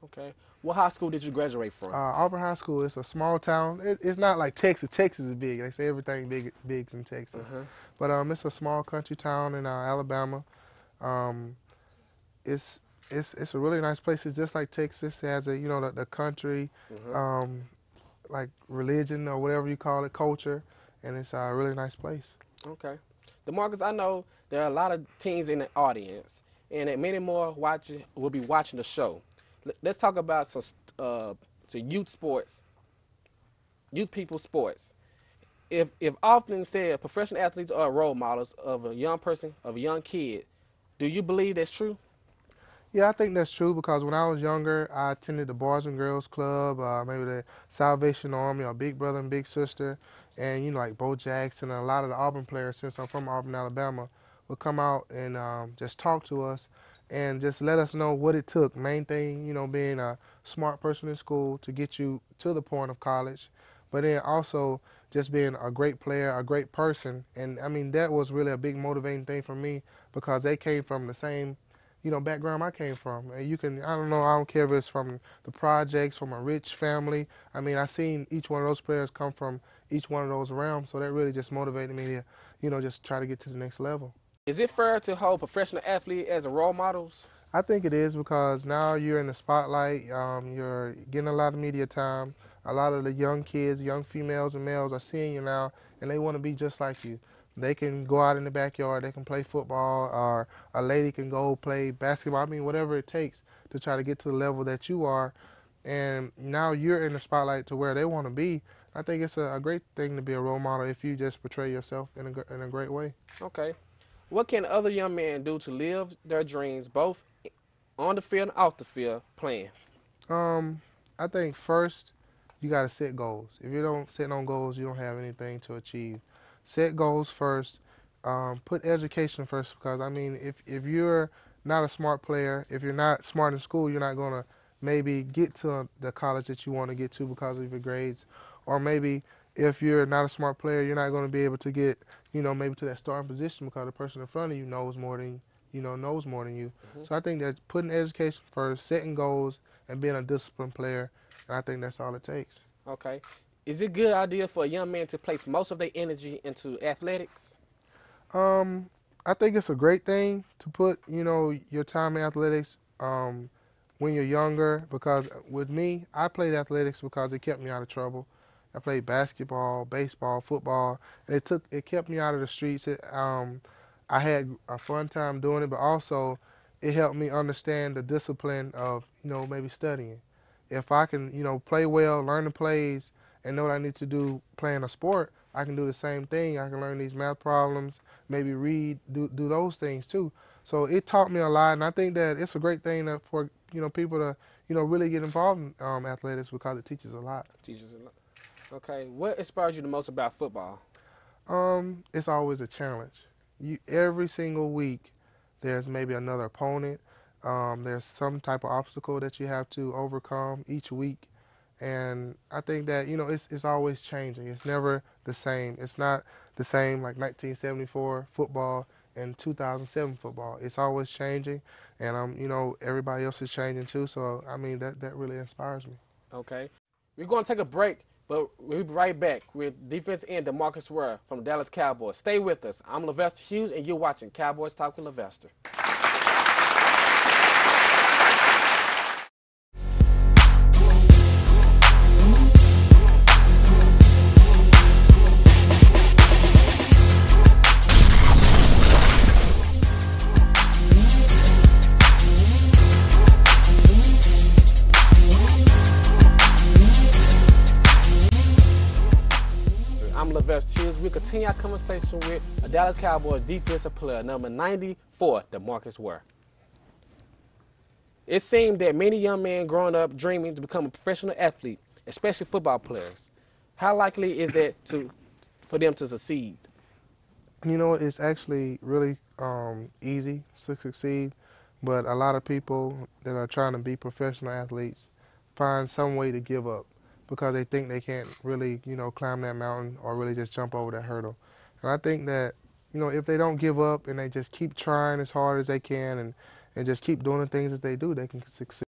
Okay. What high school did you graduate from? Auburn High School is a small town. It's not like Texas. Texas is big. They say everything big's in Texas, Uh-huh. but it's a small country town in Alabama. Um, it's it's a really nice place. It's just like Texas. It has the country, Uh-huh. um, like religion or whatever you call it, culture, and it's a really nice place. Okay. DeMarcus, I know there are a lot of teens in the audience, and that many more will be watching the show. Let's talk about some youth sports, youth people sports. If often said professional athletes are role models of a young person, of a young kid, do you believe that's true? Yeah, I think that's true because when I was younger, I attended the Boys and Girls Club, maybe the Salvation Army or Big Brother and Big Sister, and like Bo Jackson and a lot of the Auburn players, since I'm from Auburn, Alabama, would come out and just talk to us and just let us know what it took. Main thing, being a smart person in school to get you to the point of college, but then also just being a great player, a great person, and I mean that was really a big motivating thing for me because they came from the same background I came from. And I don't know, I don't care if it's from the projects, from a rich family. I mean, I seen each one of those players come from each one of those realms, so that really just motivated me to, just try to get to the next level. Is it fair to hold professional athlete as a role models? I think it is because now you're in the spotlight, you're getting a lot of media time. A lot of the young kids, young females and males are seeing you now, and they want to be just like you. They can go out in the backyard, they can play football, or a lady can go play basketball. I mean, whatever it takes to try to get to the level that you are. And now you're in the spotlight to where they want to be. I think it's a great thing to be a role model if you just portray yourself in a great way. Okay. What can other young men do to live their dreams both on the field and off the field playing? Um, I think first you got to set goals. If you don't set on goals, you don't have anything to achieve. Set goals first. Put education first because I mean, if you're not a smart player, if you're not smart in school, you're not gonna maybe get to the college that you want to get to because of your grades, or maybe if you're not a smart player, you're not going to be able to get, maybe to that starting position because the person in front of you knows more than you. Hmm. So I think that putting education first, setting goals, and being a disciplined player, and I think that's all it takes. Okay. Is it a good idea for a young man to place most of their energy into athletics? Um, I think it's a great thing to put, your time in athletics when you're younger because with me, I played athletics because it kept me out of trouble. I played basketball, baseball, football, and it kept me out of the streets. I had a fun time doing it, but also it helped me understand the discipline of, maybe studying. If I can, play well, learn the plays, and know what I need to do playing a sport, I can do the same thing. I can learn these math problems, maybe read, do those things too. So it taught me a lot, and I think that it's a great thing for people to really get involved in athletics because it teaches a lot. Teachers a lot. Okay. What inspires you the most about football? It's always a challenge. Every single week, there's maybe another opponent. There's some type of obstacle that you have to overcome each week, and I think that it's always changing. It's never the same. It's not the same like 1974 football and 2007 football. It's always changing, and everybody else is changing too. So I mean that really inspires me. Okay. We're going to take a break, but we'll be right back with defense end DeMarcus Ware from the Dallas Cowboys. Stay with us. I'm Levester Hughes, and you're watching Cowboys Talk with Levester. I'm Levester Hughes. We continue our conversation with a Dallas Cowboys defensive player, number 94, DeMarcus Ware. It seemed that many young men growing up dreaming to become a professional athlete, especially football players. How likely is that for them to succeed? It's actually really easy to succeed, but a lot of people that are trying to be professional athletes find some way to give up because they think they can't really, climb that mountain or really just jump over that hurdle. And I think that, if they don't give up and they just keep trying as hard as they can and just keep doing the things that they do, they can succeed.